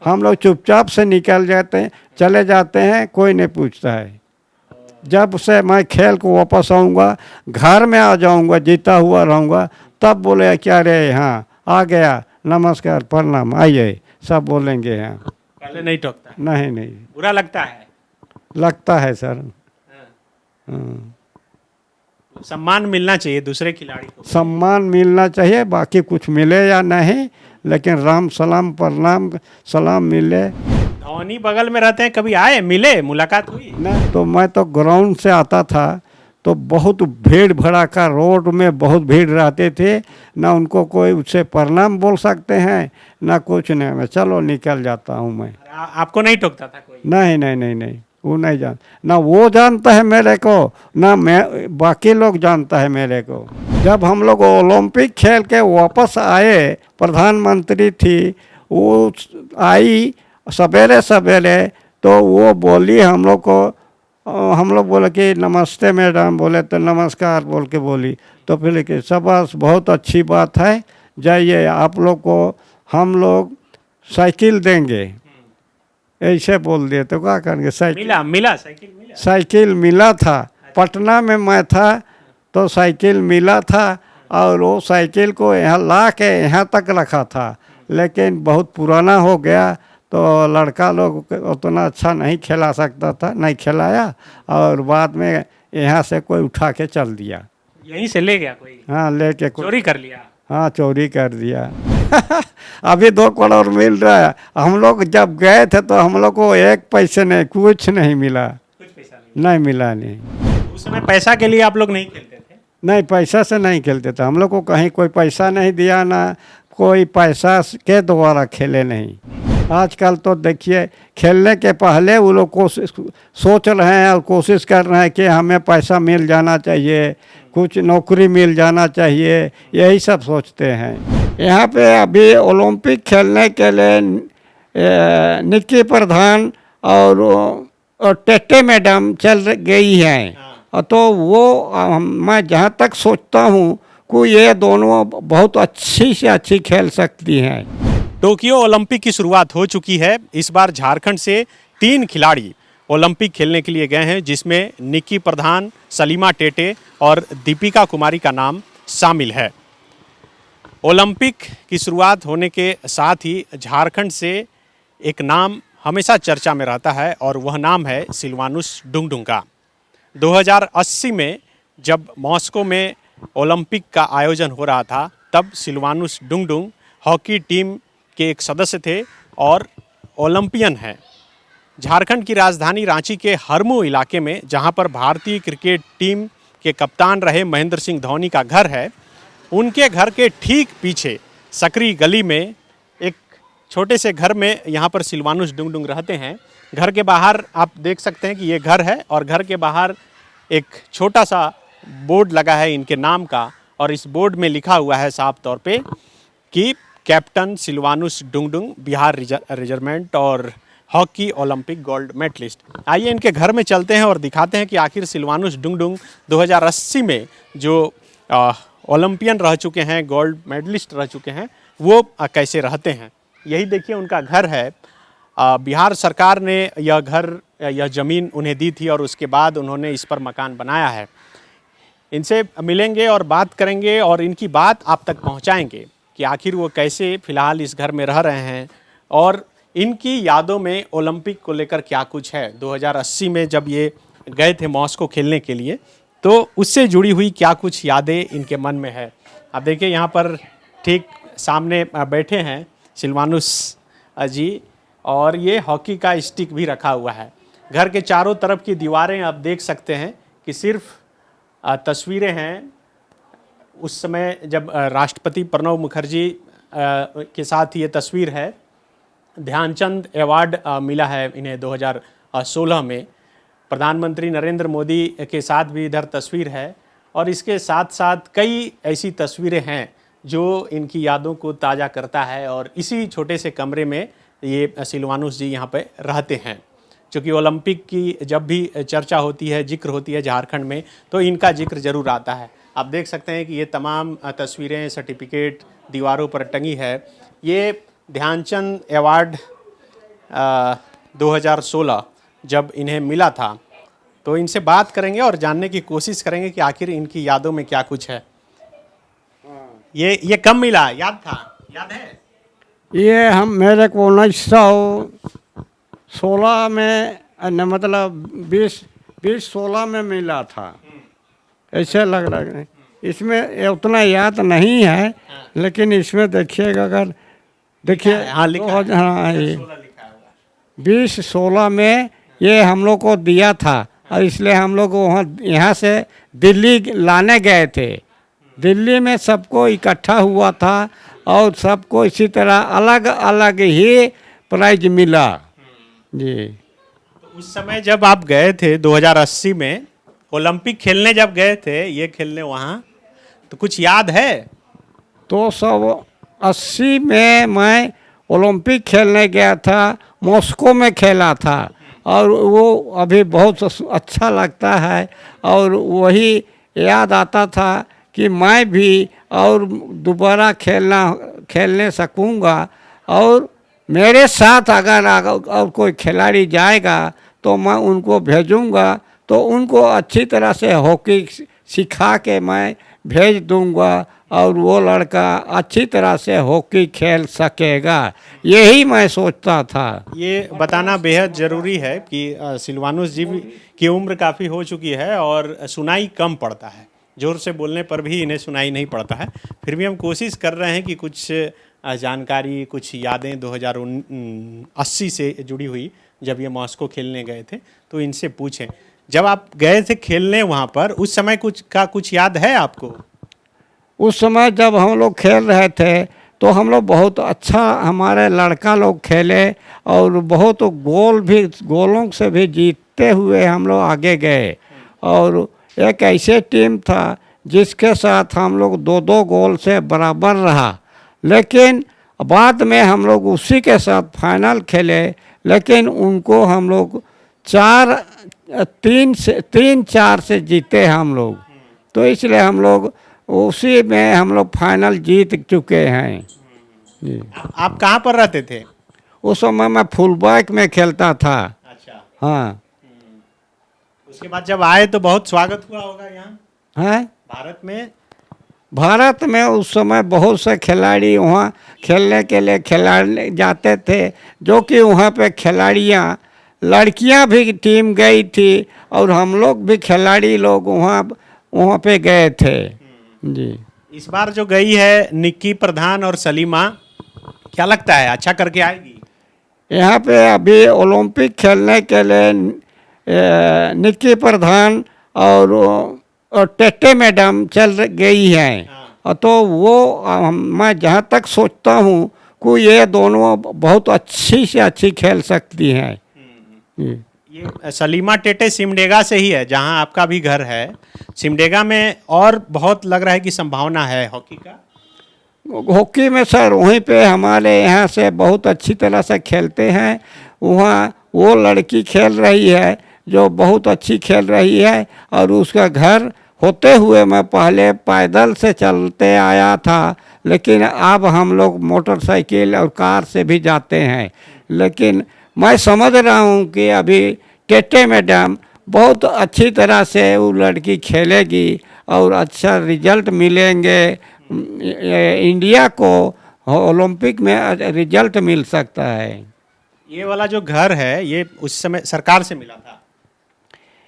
हम लोग चुपचाप से निकल जाते हैं, चले जाते हैं, कोई नहीं पूछता है। जब से मैं खेल को वापस आऊँगा, घर में आ जाऊँगा, जीता हुआ रहूँगा, तब बोले क्या रे, हाँ आ गया, नमस्कार प्रणाम, आइए, सब बोलेंगे। हाँ पहले नहीं टोकता है? नहीं नहीं, बुरा लगता है? लगता है सर। हाँ। हाँ। सम्मान मिलना चाहिए दूसरे खिलाड़ी को। सम्मान मिलना चाहिए, बाकी कुछ मिले या नहीं, लेकिन राम सलाम प्रणाम सलाम मिले। धोनी बगल में रहते हैं, कभी आए, मिले, मुलाकात हुई? नहीं तो मैं तो ग्राउंड से आता था तो बहुत भीड़ भड़ाका, रोड में बहुत भीड़ रहते थे, ना उनको कोई उससे प्रणाम बोल सकते हैं ना कुछ नहीं। मैं चलो निकल जाता हूँ मैं। आपको नहीं टोकता था कोई? नहीं नहीं नहीं नहीं, वो नहीं जान, ना वो जानता है मेरे को, ना मैं, बाकी लोग जानता है मेरे को। जब हम लोग ओलंपिक खेल के वापस आए, प्रधानमंत्री थी, वो आई सवेरे सवेरे, तो वो बोली हम लोग को, हम लोग बोले कि नमस्ते मैडम, बोले तो नमस्कार बोल के बोली, तो फिर कि शाबाश, बहुत अच्छी बात है, जाइए, आप लोग को हम लोग साइकिल देंगे, ऐसे बोल दिए। तो क्या करेंगे, साइकिल मिला साइकिल मिला? साइकिल मिला था, पटना में मैं था तो साइकिल मिला था, और वो साइकिल को यहाँ ला के यहाँ तक रखा था, लेकिन बहुत पुराना हो गया, तो लड़का लोग उतना अच्छा नहीं खिला सकता था, नहीं खिलाया, और बाद में यहाँ से कोई उठा के चल दिया। यहीं से ले गया कोई? हाँ लेके चोरी कर लिया? हाँ चोरी कर दिया। अभी 2 करोड़ मिल रहा है, हम लोग जब गए थे तो हम लोग को 1 पैसे नहीं, कुछ नहीं मिला, कुछ पैसा नहीं? नहीं मिला नहीं। उस समय पैसा के लिए आप लोग नहीं खेलते थे? नहीं, पैसा से नहीं खेलते थे, हम लोग को कहीं कोई पैसा नहीं दिया, ना कोई पैसा के द्वारा खेले नहीं। आजकल तो देखिए, खेलने के पहले वो लोग कोशिश सोच रहे हैं और कोशिश कर रहे हैं कि हमें पैसा मिल जाना चाहिए, कुछ नौकरी मिल जाना चाहिए, यही सब सोचते हैं। यहाँ पे अभी ओलंपिक खेलने के लिए निक्की प्रधान और टेटे मैडम चल गई हैं, तो वो मैं जहाँ तक सोचता हूँ कि ये दोनों बहुत अच्छी से अच्छी खेल सकती हैं। टोक्यो ओलंपिक की शुरुआत हो चुकी है। इस बार झारखंड से 3 खिलाड़ी ओलंपिक खेलने के लिए गए हैं, जिसमें निक्की प्रधान, सलीमा टेटे और दीपिका कुमारी का नाम शामिल है। ओलंपिक की शुरुआत होने के साथ ही झारखंड से एक नाम हमेशा चर्चा में रहता है, और वह नाम है सिलवानुस डुंगडुंग का। 2080 में जब मॉस्को में ओलंपिक का आयोजन हो रहा था, तब सिलवानुस डुंगडुंग हॉकी टीम के एक सदस्य थे और ओलंपियन हैं। झारखंड की राजधानी रांची के हरमू इलाके में, जहां पर भारतीय क्रिकेट टीम के कप्तान रहे महेंद्र सिंह धोनी का घर है, उनके घर के ठीक पीछे सकरी गली में एक छोटे से घर में यहाँ पर सिलवानुस डुंगडुंग रहते हैं। घर के बाहर आप देख सकते हैं कि ये घर है, और घर के बाहर एक छोटा सा बोर्ड लगा है इनके नाम का, और इस बोर्ड में लिखा हुआ है साफ तौर पे कि कैप्टन सिलवानुस डुंगडुंग, बिहार रेजिमेंट और हॉकी ओलंपिक गोल्ड मेडलिस्ट। आइए इनके घर में चलते हैं और दिखाते हैं कि आखिर सिलवानुस डुंगडुंग 2080 में जो ओलंपियन रह चुके हैं, गोल्ड मेडलिस्ट रह चुके हैं, वो कैसे रहते हैं। यही देखिए उनका घर है। बिहार सरकार ने यह घर, यह ज़मीन उन्हें दी थी, और उसके बाद उन्होंने इस पर मकान बनाया है। इनसे मिलेंगे और बात करेंगे, और इनकी बात आप तक पहुंचाएंगे कि आखिर वो कैसे फ़िलहाल इस घर में रह रहे हैं, और इनकी यादों में ओलंपिक को लेकर क्या कुछ है। 2080 में जब ये गए थे मॉस्को खेलने के लिए, तो उससे जुड़ी हुई क्या कुछ यादें इनके मन में है। आप देखिए यहाँ पर ठीक सामने बैठे हैं सिलवानुस जी, और ये हॉकी का स्टिक भी रखा हुआ है। घर के चारों तरफ की दीवारें आप देख सकते हैं कि सिर्फ तस्वीरें हैं। उस समय जब राष्ट्रपति प्रणब मुखर्जी के साथ ये तस्वीर है। ध्यानचंद अवार्ड मिला है इन्हें 2016 में। प्रधानमंत्री नरेंद्र मोदी के साथ भी इधर तस्वीर है, और इसके साथ साथ कई ऐसी तस्वीरें हैं जो इनकी यादों को ताज़ा करता है। और इसी छोटे से कमरे में ये सिलवानुस जी यहाँ पे रहते हैं। चूँकि ओलंपिक की जब भी चर्चा होती है, जिक्र होती है झारखंड में, तो इनका जिक्र ज़रूर आता है। आप देख सकते हैं कि ये तमाम तस्वीरें, सर्टिफिकेट दीवारों पर टंगी है। ये ध्यानचंद अवार्ड 2016 जब इन्हें मिला था, तो इनसे बात करेंगे और जानने की कोशिश करेंगे कि आखिर इनकी यादों में क्या कुछ है। ये कब मिला, याद है? ये हम मेरे को 1916 में मतलब 2016 में मिला था, ऐसे लग रहा है। इसमें उतना याद नहीं है, लेकिन इसमें देखिएगा, अगर देखिए हाँ, लिखा है। हाँ, ये 16 लिखा होगा। 2016 में ये हम लोग को दिया था, और इसलिए हम लोग वहाँ यहाँ से दिल्ली लाने गए थे। दिल्ली में सबको इकट्ठा हुआ था और सबको इसी तरह अलग अलग ही प्राइज मिला जी। तो उस समय जब आप गए थे 2080 में ओलंपिक खेलने, जब गए थे ये खेलने वहाँ, तो कुछ याद है? तो 1980 में मैं ओलंपिक खेलने गया था, मॉस्को में खेला था, और वो अभी बहुत अच्छा लगता है। और वही याद आता था कि मैं भी और दोबारा खेलने सकूंगा, और मेरे साथ अगर और कोई खिलाड़ी जाएगा तो मैं उनको भेजूंगा, तो उनको अच्छी तरह से हॉकी सिखा के मैं भेज दूंगा, और वो लड़का अच्छी तरह से हॉकी खेल सकेगा, यही मैं सोचता था। ये बताना बेहद ज़रूरी है कि सिलवानुस जी की उम्र काफ़ी हो चुकी है और सुनाई कम पड़ता है, ज़ोर से बोलने पर भी इन्हें सुनाई नहीं पड़ता है। फिर भी हम कोशिश कर रहे हैं कि कुछ जानकारी, कुछ यादें 2080 से जुड़ी हुई, जब ये मॉस्को खेलने गए थे, तो इनसे पूछें। जब आप गए थे खेलने वहाँ पर, उस समय कुछ याद है आपको? उस समय जब हम लोग खेल रहे थे तो हम लोग बहुत अच्छा, हमारे लड़का लोग खेले, और बहुत गोलों से भी जीतते हुए हम लोग आगे गए। और एक ऐसे टीम था जिसके साथ हम लोग 2-2 गोल से बराबर रहा, लेकिन बाद में हम लोग उसी के साथ फाइनल खेले, लेकिन उनको हम लोग 3-4 से जीते हम लोग। तो इसलिए हम लोग उसी में हम लोग फाइनल जीत चुके हैं जी। आप कहाँ पर रहते थे? उस समय मैं फुल बैक में खेलता था। अच्छा। हाँ। उसके बाद जब आए तो बहुत स्वागत हुआ होगा यहाँ है भारत में? भारत में उस समय बहुत से खिलाड़ी वहाँ खेलने के लिए खिलाड़ी जाते थे, जो कि वहाँ पे खिलाड़ियाँ, लड़कियाँ भी टीम गई थी, और हम लोग भी खिलाड़ी लोग वहाँ पे गए थे जी। इस बार जो गई है निक्की प्रधान और सलीमा, क्या लगता है अच्छा करके आएगी? यहाँ पे अभी ओलंपिक खेलने के लिए निक्की प्रधान और टेटे मैडम चल गई हैं। तो वो मैं जहाँ तक सोचता हूँ कि ये दोनों बहुत अच्छी से अच्छी खेल सकती हैं। ये सलीमा टेटे सिमडेगा से ही है, जहाँ आपका भी घर है। सिमडेगा में और बहुत लग रहा है कि संभावना है हॉकी का। हॉकी में सर वहीं पे हमारे यहाँ से बहुत अच्छी तरह से खेलते हैं। वहाँ वो लड़की खेल रही है जो बहुत अच्छी खेल रही है, और उसका घर होते हुए मैं पहले पैदल से चलते आया था, लेकिन अब हम लोग मोटरसाइकिल और कार से भी जाते हैं। लेकिन मैं समझ रहा हूँ कि अभी टेटे मैडम बहुत अच्छी तरह से वो लड़की खेलेगी और अच्छा रिजल्ट मिलेंगे। इंडिया को ओलंपिक में रिजल्ट मिल सकता है। ये वाला जो घर है ये उस समय सरकार से मिला था?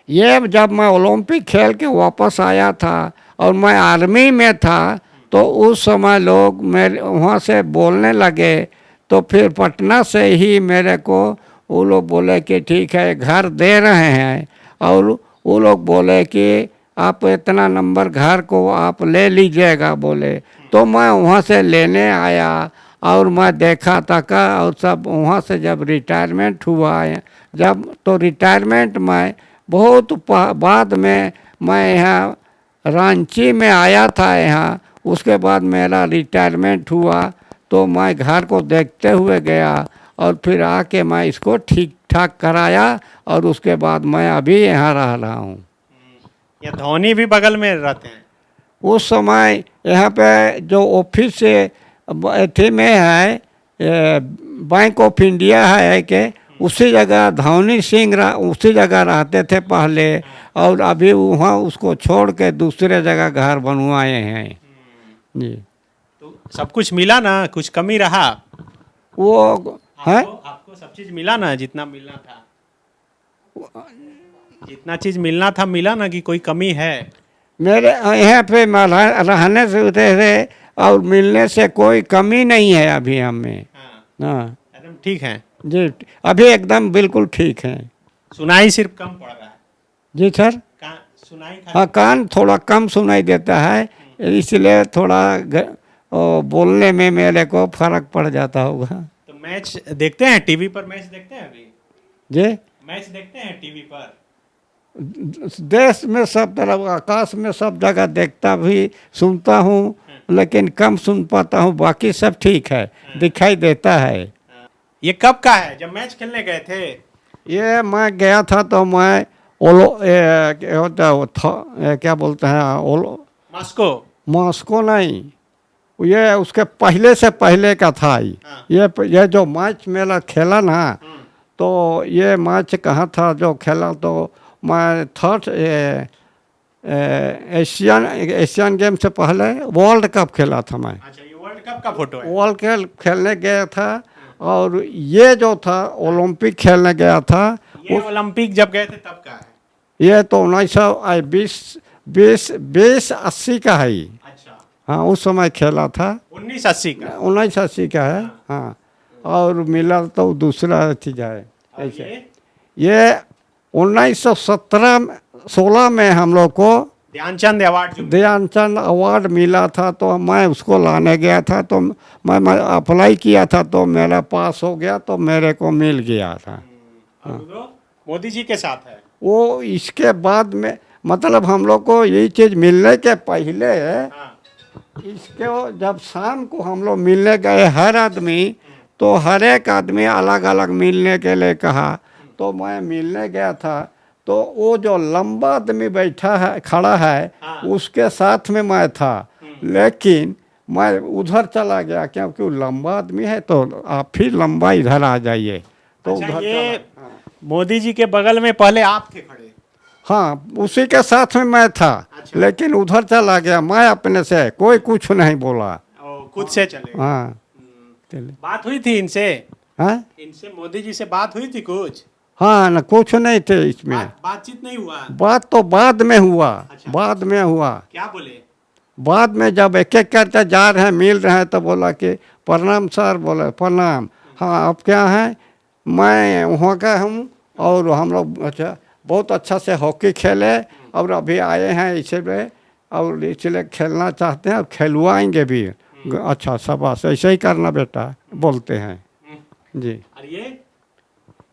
ये जब मैं ओलंपिक खेल के वापस आया था और मैं आर्मी में था, तो उस समय लोग मेरे वहाँ से बोलने लगे, तो फिर पटना से ही मेरे को वो लोग बोले कि ठीक है घर दे रहे हैं, और वो लोग बोले कि आप इतना नंबर घर को आप ले लीजिएगा बोले। तो मैं वहाँ से लेने आया और मैं देखा तका, और सब वहाँ से जब रिटायरमेंट हुआ है, जब तो रिटायरमेंट में बहुत बाद में मैं यहाँ रांची में आया था यहाँ, उसके बाद मेरा रिटायरमेंट हुआ, तो मैं घर को देखते हुए गया और फिर आके मैं इसको ठीक ठाक कराया, और उसके बाद मैं अभी यहाँ रह रहा हूँ। या धोनी भी बगल में रहते हैं? उस समय यहाँ पे जो ऑफिस से अथी में है बैंक ऑफ इंडिया है कि उसी जगह धौनी सिंह उसी जगह रहते थे पहले, और अभी वहाँ उसको छोड़ के दूसरे जगह घर बनवाए हैं जी। तो सब कुछ मिला ना, कुछ कमी रहा? वो है, आपको सब चीज मिला ना, जितना मिलना था? जितना चीज मिलना था मिला ना, कि कोई कमी है? मेरे यहाँ पे रहने से रहे और मिलने से कोई कमी नहीं है अभी हमें। हाँ, हाँ एकदम ठीक है। जी, अभी एकदम बिल्कुल ठीक है। सुनाई सिर्फ कम पड़ रहा है? जी सर, सुनाई हाँ कान थोड़ा कम सुनाई देता है, इसलिए थोड़ा बोलने में मेरे को फर्क पड़ जाता होगा। तो मैच देखते हैं टीवी पर? मैच देखते हैं अभी? जी, मैच देखते हैं टीवी पर? देश में सब तरफ, आकाश में सब जगह देखता भी सुनता हूँ, लेकिन कम सुन पाता हूँ, बाकी सब ठीक है, दिखाई देता है। ये कब का है, जब मैच खेलने गए थे? ये मैं गया था तो मैं क्या होता है वो था, क्या बोलते हैं, मॉस्को? मॉस्को नहीं, ये उसके पहले से पहले का था ये जो मैच मेरा खेला ना, तो ये मैच कहाँ था जो खेला, तो मैं थर्ड एशियन गेम से पहले वर्ल्ड कप खेला था मैं। अच्छा, ये वर्ल्ड कप का फोटो है? वर्ल्ड कप खेलने गया था, और ये जो था ओलंपिक खेलने गया था। ये ओलंपिक जब गए थे तब का है? ये तो 1920-80 का है। अच्छा, हाँ, उस समय खेला था। 1980 का? 1980 का है हाँ। और मिला तो दूसरा चीज है ऐसे। ये 1916 में हम लोग को ध्यानचंद अवार्ड ध्यानचंद अवार्ड मिला था, तो मैं उसको लाने गया था, तो मैं अप्लाई किया था, तो मेरा पास हो गया, तो मेरे को मिल गया था। मोदी जी के साथ है वो इसके बाद में, मतलब हम लोग को यही चीज़ मिलने के पहले, इसको जब शाम को हम लोग मिलने गए हर आदमी, तो हर एक आदमी अलग अलग मिलने के लिए कहा, तो मैं मिलने गया था, तो वो जो लंबा आदमी बैठा है, खड़ा है, उसके साथ में मैं था, लेकिन मैं उधर चला गया, क्योंकि वो लंबा आदमी है, तो आप फिर लंबा इधर आ जाइए, तो अच्छा, उधर ये चला। मोदी जी के बगल में पहले आप थे खड़े? हाँ, उसी के साथ में मैं था। अच्छा। लेकिन उधर चला गया मैं अपने से, कोई कुछ नहीं बोला। खुद से चले? हाँ, बात हुई थी इनसे? हाँ, इनसे मोदी जी से बात हुई थी कुछ? हाँ ना, कुछ नहीं थे इसमें। बातचीत नहीं हुआ? बात तो बाद में हुआ। अच्छा। बाद में हुआ। क्या बोले? बाद में जब एक एक करके जा रहे हैं, मिल रहे हैं, तो बोला कि प्रणाम सर। बोले प्रणाम। हाँ, आप क्या हैं? मैं वहाँ का हूँ, और हम लोग अच्छा बहुत अच्छा से हॉकी खेले, और अभी आए हैं इसलिए, और इसलिए खेलना चाहते हैं, और खिलवाएंगे भी। अच्छा, शाबाश, ऐसे ही करना बेटा, बोलते हैं जी। और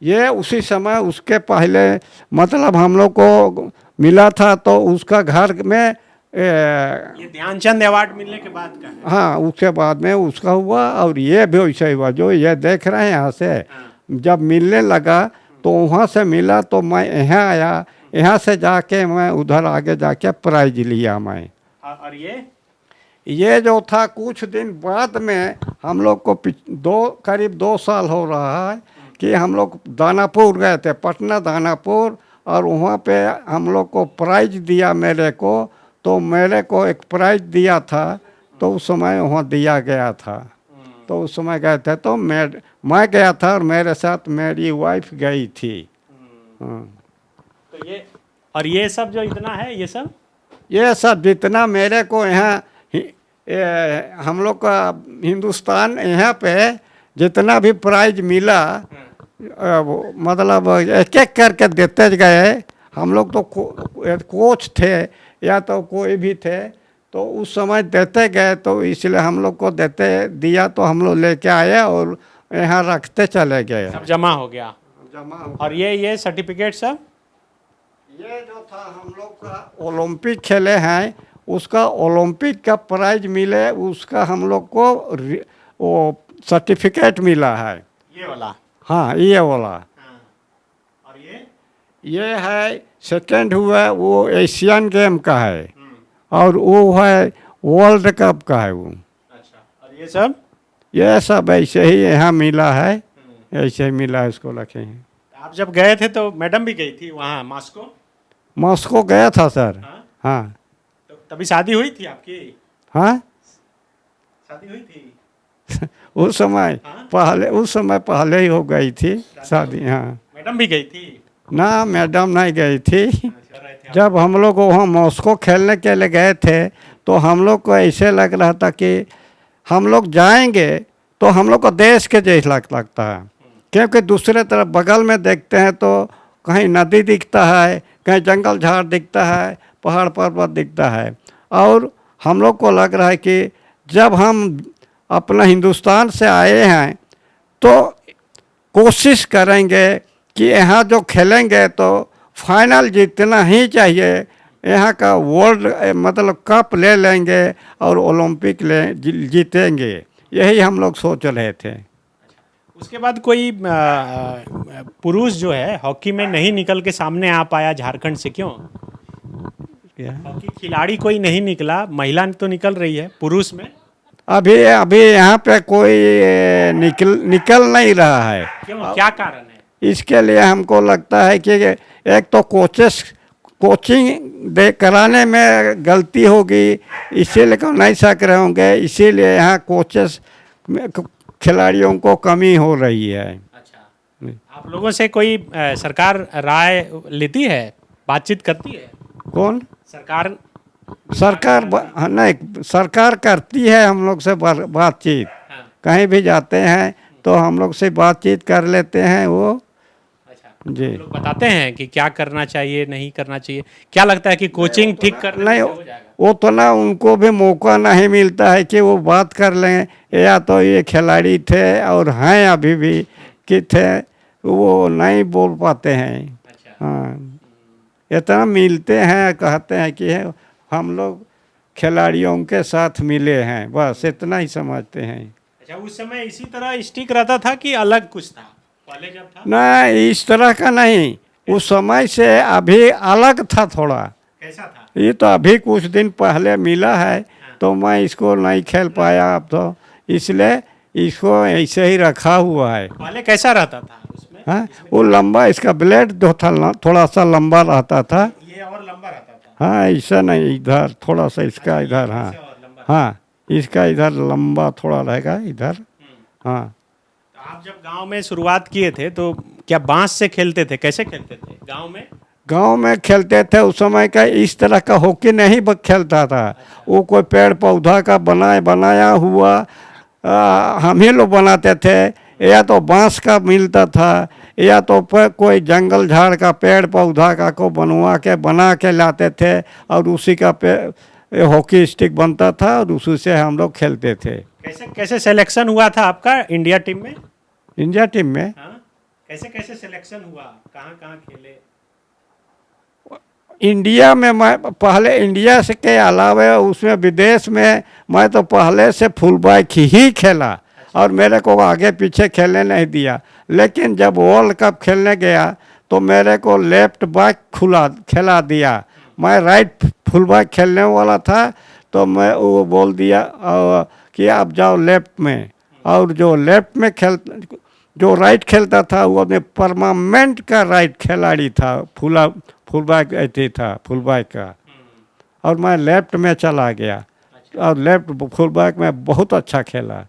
ये उसी समय, उसके पहले, मतलब हम लोग को मिला था, तो उसका घर में ये ध्यानचंद अवार्ड मिलने के बाद का है? हाँ, उसके बाद में उसका हुआ, और ये भी वैसे हुआ, जो ये देख रहे हैं यहाँ से। जब मिलने लगा, तो वहाँ से मिला, तो मैं यहाँ आया, यहाँ से जाके मैं उधर आगे जाके प्राइज लिया मैं। और ये जो था, कुछ दिन बाद में हम लोग को करीब 2 साल हो रहा है कि हम लोग दानापुर गए थे, पटना दानापुर, और वहाँ पे हम लोग को प्राइज दिया मेरे को। तो मेरे को एक प्राइज दिया था, तो उस समय वहाँ दिया गया था, तो उस समय गए थे, तो मैं गया था, और मेरे साथ मेरी वाइफ गई थी। तो ये सब जो इतना है, ये सब जितना मेरे को यहाँ हम लोग का हिंदुस्तान, यहाँ पे जितना भी प्राइज मिला, मतलब एक एक करके देते गए। हम लोग तो कोच थे या तो कोई भी थे, तो उस समय देते गए, तो इसलिए हम लोग को दिया, तो हम लोग लेके आए, और यहाँ रखते चले गए। सब जमा हो गया? जमा हो। और ये सर्टिफिकेट सब? ये जो था, हम लोग का ओलंपिक खेले हैं, उसका ओलंपिक का प्राइज मिले, उसका हम लोग को वो सर्टिफिकेट मिला है। ये वाला? हाँ, ये वाला। और ये है सेकंड हुआ, वो एशियन गेम का है, और वो है वर्ल्ड कप का है वो। अच्छा, और ये सब? ये सब ऐसे ही यहाँ मिला है, ऐसे ही मिला है, उसको रखे हैं। आप जब गए थे तो मैडम भी गई थी वहाँ मॉस्को? मॉस्को गया था सर। हाँ? हाँ तो तभी शादी हुई थी आपकी? हाँ। शादी हुई थी? उस समय हाँ? पहले, उस समय पहले ही हो गई थी शादी। हाँ मैडम भी गई थी? ना, मैडम नहीं गई थी। अच्छा, रहे थे आप। जब हम लोग वहाँ मॉस्को खेलने के लिए गए थे तो हम लोग को ऐसे लग रहा था कि हम लोग जाएंगे तो हम लोग को देश के जैसा लगता है, क्योंकि दूसरे तरफ बगल में देखते हैं तो कहीं नदी दिखता है, कहीं जंगल झाड़ दिखता है, पहाड़ पर्वत दिखता है। और हम लोग को लग रहा है कि जब हम अपना हिंदुस्तान से आए हैं तो कोशिश करेंगे कि यहाँ जो खेलेंगे तो फाइनल जीतना ही चाहिए, यहाँ का वर्ल्ड मतलब कप ले लेंगे और ओलंपिक जीतेंगे, यही हम लोग सोच रहे थे। उसके बाद कोई पुरुष जो है हॉकी में नहीं निकल के सामने आ पाया झारखंड से, क्यों? क्या? हॉकी खिलाड़ी कोई नहीं निकला, महिला तो निकल रही है, पुरुष में अभी अभी यहाँ पे कोई निकल नहीं रहा है। क्यों, क्या कारण है? इसके लिए हमको लगता है कि एक तो कोचिंग दे कराने में गलती होगी, इसीलिए क्यों नहीं सक रहे होंगे, इसीलिए यहाँ कोचेस खिलाड़ियों को कमी हो रही है। अच्छा, आप लोगों से कोई सरकार राय लेती है, बातचीत करती है? कौन? सरकार नहीं, सरकार करती है हम लोग से बातचीत। हाँ। कहीं भी जाते हैं तो हम लोग से बातचीत कर लेते हैं वो। अच्छा, जी। लोग बताते हैं कि क्या करना चाहिए, नहीं करना चाहिए? क्या लगता है कि कोचिंग ठीक करने नहीं, से हो जाएगा? वो तो ना, उनको भी मौका नहीं मिलता है कि वो बात कर लें, या तो ये खिलाड़ी थे और हैं अभी भी कि थे, वो नहीं बोल पाते हैं। अच्छा। हाँ, इतना मिलते हैं, कहते हैं कि हम लोग खिलाड़ियों के साथ मिले हैं, बस इतना ही समझते हैं। अच्छा, उस समय इसी तरह स्टिक रहता था कि अलग कुछ था पहले जब था? ना, इस तरह का नहीं, उस समय से अभी अलग था थोड़ा। कैसा था? ये तो अभी कुछ दिन पहले मिला है तो मैं इसको नहीं खेल पाया, अब तो इसलिए इसको ऐसे ही रखा हुआ है। पहले कैसा रहता था उसमें? हाँ, वो लंबा, इसका ब्लेड जो था थोड़ा सा लंबा रहता था। ये और लंबा रहता था? हाँ, ऐसा नहीं, इधर थोड़ा सा इसका इधर। हाँ इससे और लंबा? हाँ, इसका इधर लंबा थोड़ा रहेगा इधर। हाँ। तो आप जब गांव में शुरुआत किए थे तो क्या बांस से खेलते थे, कैसे खेलते थे गांव में? गांव में खेलते थे, उस समय का इस तरह का हॉकी नहीं खेलता था। वो कोई पेड़ पौधा का बनाया हुआ हम ही लोग बनाते थे, या तो बांस का मिलता था, या तो कोई जंगल झाड़ का पेड़ पौधा का को बना के लाते थे और उसी का हॉकी स्टिक बनता था और उसी से हम लोग खेलते थे। कैसे कैसे सिलेक्शन हुआ था आपका इंडिया टीम में? इंडिया टीम में हाँ? कैसे कैसे सिलेक्शन हुआ, कहाँ कहाँ खेले? इंडिया में मैं पहले, इंडिया से के अलावा उसमें विदेश में मैं तो पहले से फुल बैक ही खेला और मेरे को आगे पीछे खेलने नहीं दिया। लेकिन जब वर्ल्ड कप खेलने गया तो मेरे को लेफ्ट बैक खिला दिया। मैं राइट फुल बैक खेलने वाला था तो मैं वो बोल दिया कि आप जाओ लेफ्ट में, और जो लेफ्ट में जो राइट खेलता था वो परमानेंट का राइट खिलाड़ी था, फुल बैक ऐसे था, फुल बैक का, और मैं लेफ्ट में चला गया और लेफ्ट फुल बैक में बहुत अच्छा खेला।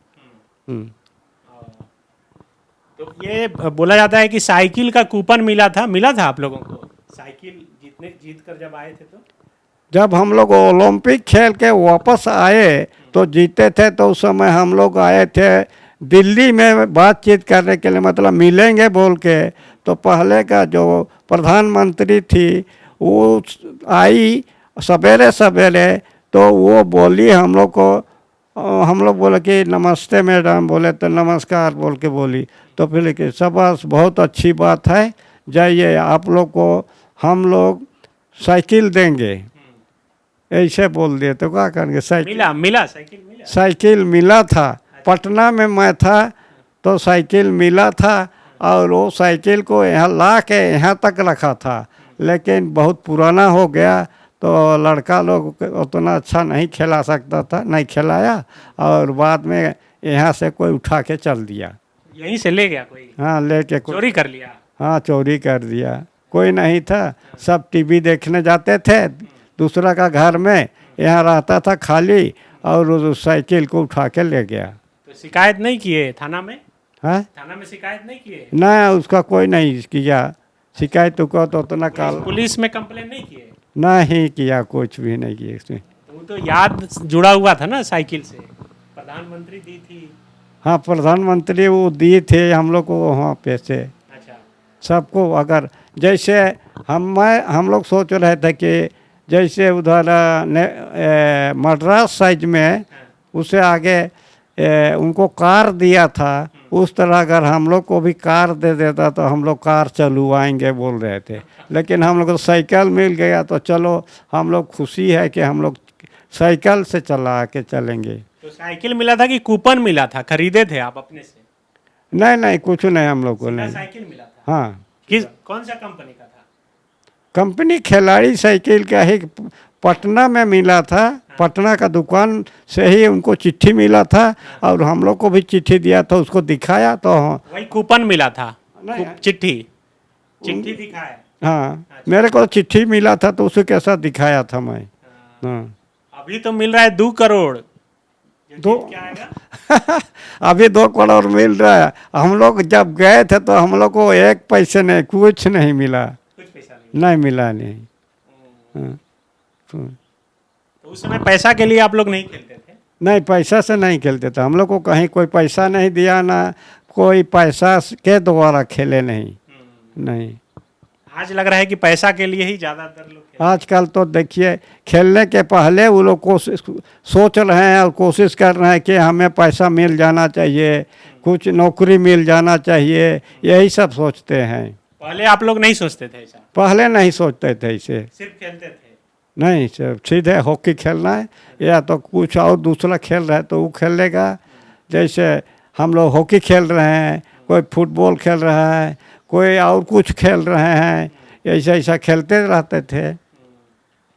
तो ये बोला जाता है कि साइकिल का कूपन मिला था आप लोगों को, साइकिल जीत कर जब आए थे तो? जब हम लोग ओलंपिक खेल के वापस आए तो जीते थे, तो उस समय हम लोग आए थे दिल्ली में बातचीत करने के लिए, मतलब मिलेंगे बोल के। तो पहले का जो प्रधानमंत्री थी वो आई सवेरे सवेरे, तो वो बोली हम लोग को, हम लोग बोले कि नमस्ते मैडम, बोले तो नमस्कार बोल के बोली, तो फिर कि शाबाश, बहुत अच्छी बात है, जाइए, आप लोग को हम लोग साइकिल देंगे, ऐसे बोल दिए। तो क्या करेंगे, साइकिल मिला था। पटना में मैं था तो साइकिल मिला था और वो साइकिल को यहाँ ला के यहाँ तक रखा था, लेकिन बहुत पुराना हो गया तो लड़का लोग उतना अच्छा नहीं खिला सकता था, नहीं खिलाया, और बाद में यहाँ से कोई उठा के चल दिया। यहीं से ले गया कोई, हाँ लेके कोई, चोरी कर लिया। हाँ चोरी कर दिया। कोई नहीं था, सब टीवी देखने जाते थे दूसरा का घर में, यहाँ रहता था खाली, और उस साइकिल को उठा के ले गया। तो शिकायत नहीं किए थाना में? है थाना में शिकायत नहीं किए? ना, उसका कोई नहीं किया शिकायत, तो उतना काल पुलिस में कंप्लेन नहीं किए? नहीं किया, कुछ भी नहीं किया इसमें। तो वो तो याद जुड़ा हुआ था ना साइकिल से, प्रधानमंत्री दी थी। हाँ प्रधानमंत्री वो दिए थे हम लोग को वहाँ पैसे अच्छा। सबको। अगर जैसे हम लोग सोच रहे थे कि जैसे उधर मद्रास साइड में उससे आगे उनको कार दिया था, उस तरह अगर हम लोग को भी कार दे देता तो हम लोग कार चलवाएंगे बोल रहे थे। लेकिन हम लोग को साइकिल मिल गया तो चलो हम लोग खुशी है कि हम लोग साइकिल से चला के चलेंगे। तो साइकिल मिला था कि कूपन मिला था, खरीदे थे आप अपने से? नहीं नहीं, कुछ नहीं हम लोग को सीधा नहीं। साइकिल मिला था? हाँ किस कौन सा कंपनी का था? कंपनी खिलाड़ी साइकिल का ही पटना में मिला था। पटना का दुकान से ही उनको चिट्ठी मिला था, और हम लोग को भी चिट्ठी दिया था, उसको दिखाया तो वही कूपन मिला था? नहीं। चिट्ठी दिखाया? हाँ मेरे को चिट्ठी मिला था तो उसे कैसा दिखाया था मैं। हाँ अभी तो मिल रहा है 2 करोड़। दो क्या आएगा? अभी 2 करोड़ मिल रहा है। हम लोग जब गए थे तो हम लोग को 1 पैसे नहीं, कुछ नहीं मिला, कुछ पैसा नहीं? नहीं मिला नहीं। हाँ, तो उस समय पैसा के लिए आप लोग नहीं खेलते थे? नहीं पैसा से नहीं खेलते थे हम लोग को, कहीं कोई पैसा नहीं दिया, ना कोई पैसा के द्वारा खेले नहीं। नहीं आज लग रहा है कि पैसा के लिए ही ज्यादातर लोग खेलते आजकल तो देखिए खेलने के पहले वो लोग कोशिश सोच रहे हैं और कोशिश कर रहे हैं कि हमें पैसा मिल जाना चाहिए, कुछ नौकरी मिल जाना चाहिए, यही सब सोचते हैं। हैं। पहले आप लोग नहीं सोचते थे ऐसा? पहले नहीं सोचते थे इसे, सिर्फ खेलते थे? नहीं सर सीधे हॉकी खेलना है या तो कुछ और दूसरा खेल रहा है तो वो खेलेगा। जैसे हम लोग हॉकी खेल रहे हैं, कोई फुटबॉल खेल रहा है, कोई और कुछ खेल रहे हैं, ऐसा ऐसा खेलते रहते थे।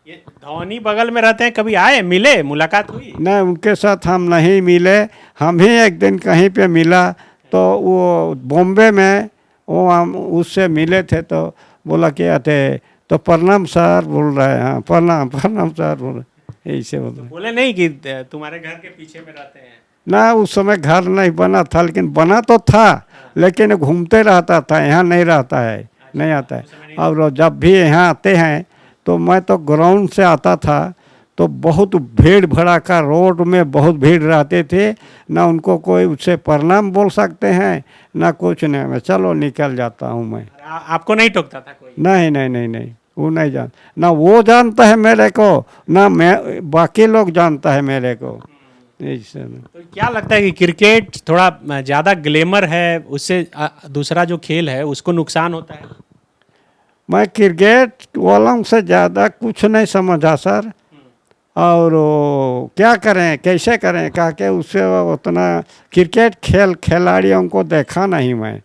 ये धोनी बगल में रहते हैं, कभी आए, मिले, मुलाकात हुई? नहीं उनके साथ हम नहीं मिले। हम ही एक दिन कहीं पे मिला तो वो बॉम्बे में, वो हम उससे मिले थे तो बोला क्या थे, तो प्रणाम सर बोल रहे हैं। हाँ प्रणाम प्रणाम सर बोल रहे, ऐसे बोल रहे। बोले नहीं कि तुम्हारे घर के पीछे में रहते हैं? ना उस समय घर नहीं बना था, लेकिन बना तो था, लेकिन घूमते रहता था, यहाँ नहीं रहता है, नहीं आता है। और जब भी यहाँ आते हैं तो मैं तो ग्राउंड से आता था तो बहुत भीड़ भड़ाका, रोड में बहुत भीड़ रहते थे, ना उनको कोई उससे प्रणाम बोल सकते हैं ना कुछ नहीं। मैं चलो निकल जाता हूँ मैं। आपको नहीं टोकता था कोई? नहीं नहीं नहीं नहीं, वो नहीं जान, ना वो जानता है मेरे को, ना मैं बाकी लोग जानता है मेरे को। ऐसे तो क्या लगता है कि क्रिकेट थोड़ा ज़्यादा ग्लैमर है, उससे दूसरा जो खेल है उसको नुकसान होता है? मैं क्रिकेट वालों से ज़्यादा कुछ नहीं समझा सर, और क्या करें कैसे करें कह के उससे उतना क्रिकेट खिलाड़ियों को देखा नहीं मैं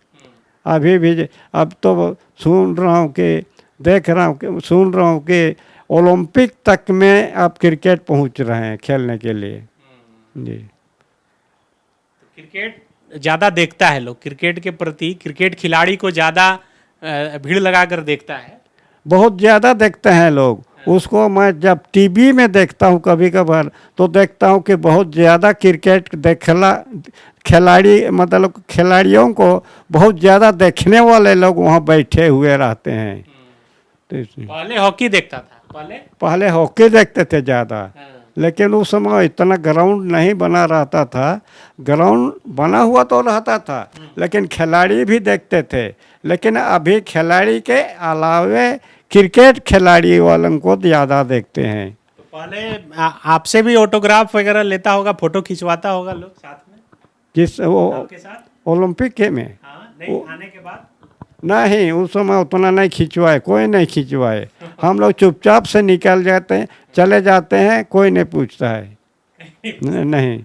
अभी भी। अब तो सुन रहा हूँ कि देख रहा हूँ कि सुन रहा हूँ कि ओलंपिक तक में अब क्रिकेट पहुँच रहे हैं खेलने के लिए जी। क्रिकेट ज़्यादा देखता है लोग, क्रिकेट के प्रति, क्रिकेट खिलाड़ी को ज़्यादा भीड़ लगाकर देखता है, बहुत ज़्यादा देखते हैं लोग उसको। मैं जब टीवी में देखता हूँ कभी कभार तो देखता हूँ कि बहुत ज़्यादा क्रिकेट खिलाड़ी मतलब खिलाड़ियों को बहुत ज़्यादा देखने वाले लोग वहाँ बैठे हुए रहते हैं। तो पहले हॉकी देखता था? पहले हॉकी देखते थे ज़्यादा, लेकिन उस समय इतना ग्राउंड नहीं बना रहता था। ग्राउंड बना हुआ तो रहता था लेकिन खिलाड़ी भी देखते थे। लेकिन अभी खिलाड़ी के अलावे क्रिकेट खिलाड़ी वालों को ज़्यादा देखते हैं। तो पहले आपसे भी ऑटोग्राफ वगैरह लेता होगा, फोटो खिंचवाता होगा लोग साथ में? किस वो आपके साथ? ओलंपिक के में? हाँ, नहीं आने के बाद? नहीं उस समय उतना नहीं खिंचवाए, कोई नहीं खिंचवाए। हम लोग चुपचाप से निकल जाते हैं, चले जाते हैं, कोई नहीं पूछता है। नहीं,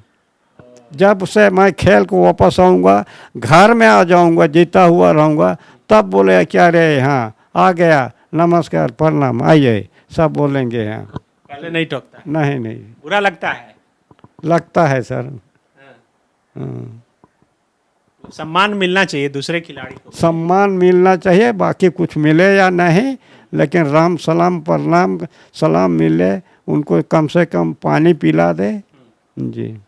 जब से मैं खेल को वापस आऊँगा, घर में आ जाऊँगा, जीता हुआ रहूँगा, तब बोले क्या रे हाँ आ गया, नमस्कार प्रणाम आइए, सब बोलेंगे। यहाँ पहले नहीं टोकता? नहीं नहीं, बुरा लगता है? लगता है सर। हाँ। सम्मान मिलना चाहिए दूसरे खिलाड़ी को। सम्मान मिलना चाहिए, बाकी कुछ मिले या नहीं, लेकिन राम सलाम प्रणाम सलाम मिले, उनको कम से कम पानी पिला दे। जी।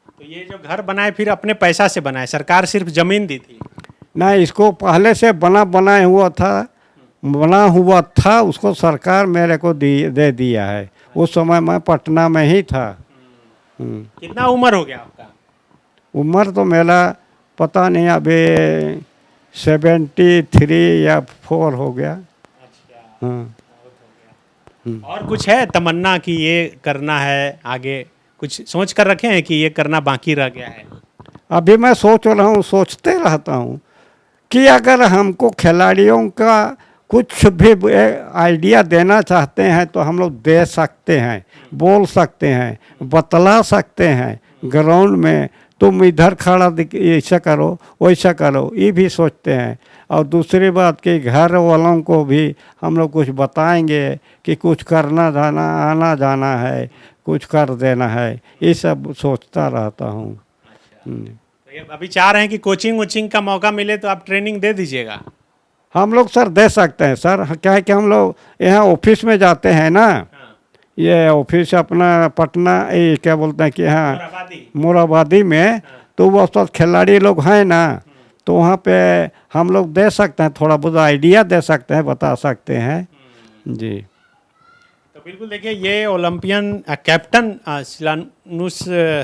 तो ये जो घर बनाए फिर अपने पैसा से बनाए, सरकार सिर्फ जमीन दी थी? नहीं, इसको पहले से बनाया हुआ था, बना हुआ था, उसको सरकार मेरे को दे दिया है। उस समय मैं पटना में ही था। कितना उम्र हो गया आपका? उम्र तो मेरा पता नहीं, अभी 73 या 4 हो गया। अच्छा, हाँ। और कुछ है तमन्ना कि ये करना है आगे? कुछ सोच कर रखे हैं कि ये करना बाकी रह गया है? अभी मैं सोच रहा हूँ, सोचते रहता हूँ कि अगर हमको खिलाड़ियों का कुछ भी आइडिया देना चाहते हैं तो हम लोग दे सकते हैं, बोल सकते हैं, बतला सकते हैं ग्राउंड में। तुम इधर खड़ा ऐसा करो, वैसा करो, ये भी सोचते हैं। और दूसरी बात कि घर वालों को भी हम लोग कुछ बताएंगे कि कुछ करना जाना, आना जाना है, कुछ कर देना है, ये सब सोचता रहता हूँ। तो ये अभी चाह रहे हैं कि कोचिंग वोचिंग का मौका मिले तो आप ट्रेनिंग दे दीजिएगा? हम लोग सर दे सकते हैं सर, क्या है कि हम लोग यहाँ ऑफिस में जाते हैं ना। ये ऑफिस अपना पटना, ये क्या बोलते हैं कि हाँ मोराबादी में, तो वो सब खिलाड़ी लोग हैं ना, तो वहाँ पे हम लोग दे सकते हैं, थोड़ा बहुत आइडिया दे सकते हैं, बता सकते हैं। जी। तो बिल्कुल देखिए, ये ओलंपियन कैप्टन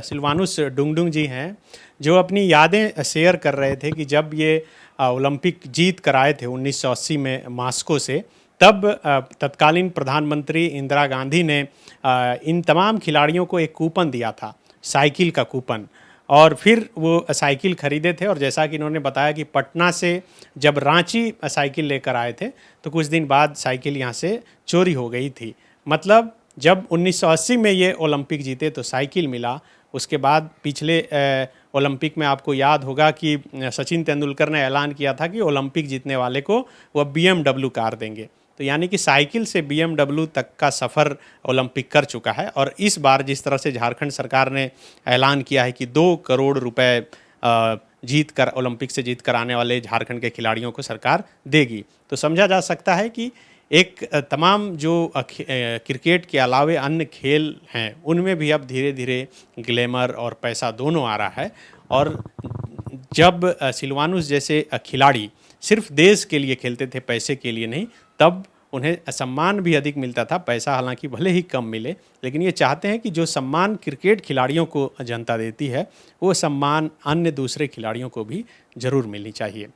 सिलवानुस डुंगडुंग जी हैं, जो अपनी यादें शेयर कर रहे थे कि जब ये ओलंपिक जीत कर आए थे 1980 में मास्को से, तब तत्कालीन प्रधानमंत्री इंदिरा गांधी ने इन तमाम खिलाड़ियों को एक कूपन दिया था, साइकिल का कूपन, और फिर वो साइकिल खरीदे थे। और जैसा कि इन्होंने बताया कि पटना से जब रांची साइकिल लेकर आए थे तो कुछ दिन बाद साइकिल यहाँ से चोरी हो गई थी। मतलब जब 1980 में ये ओलंपिक जीते तो साइकिल मिला। उसके बाद पिछले ओलंपिक में आपको याद होगा कि सचिन तेंदुलकर ने ऐलान किया था कि ओलंपिक जीतने वाले को वह BMW कार देंगे। तो यानी कि साइकिल से BMW तक का सफ़र ओलंपिक कर चुका है। और इस बार जिस तरह से झारखंड सरकार ने ऐलान किया है कि 2 करोड़ रुपए जीत कर ओलंपिक से जीत कर आने वाले झारखंड के खिलाड़ियों को सरकार देगी, तो समझा जा सकता है कि एक तमाम जो क्रिकेट के अलावे अन्य खेल हैं उनमें भी अब धीरे धीरे ग्लैमर और पैसा दोनों आ रहा है। और जब सिलवानुस जैसे खिलाड़ी सिर्फ देश के लिए खेलते थे, पैसे के लिए नहीं, तब उन्हें सम्मान भी अधिक मिलता था। पैसा हालांकि भले ही कम मिले, लेकिन ये चाहते हैं कि जो सम्मान क्रिकेट खिलाड़ियों को जनता देती है वो सम्मान अन्य दूसरे खिलाड़ियों को भी ज़रूर मिलनी चाहिए।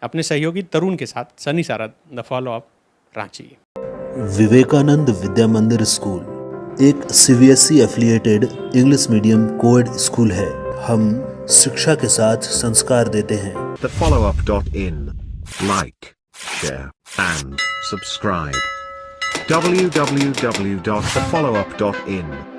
अपने सहयोगी तरुण के साथ Sunny Sarad, the follow up, Ranchi. Vivekananda Vidya Mandir school एक CBSE affiliated English medium coed school है। हम शिक्षा के साथ संस्कार देते हैं। thefollowup.in. Like, share and subscribe. www.thefollowup.in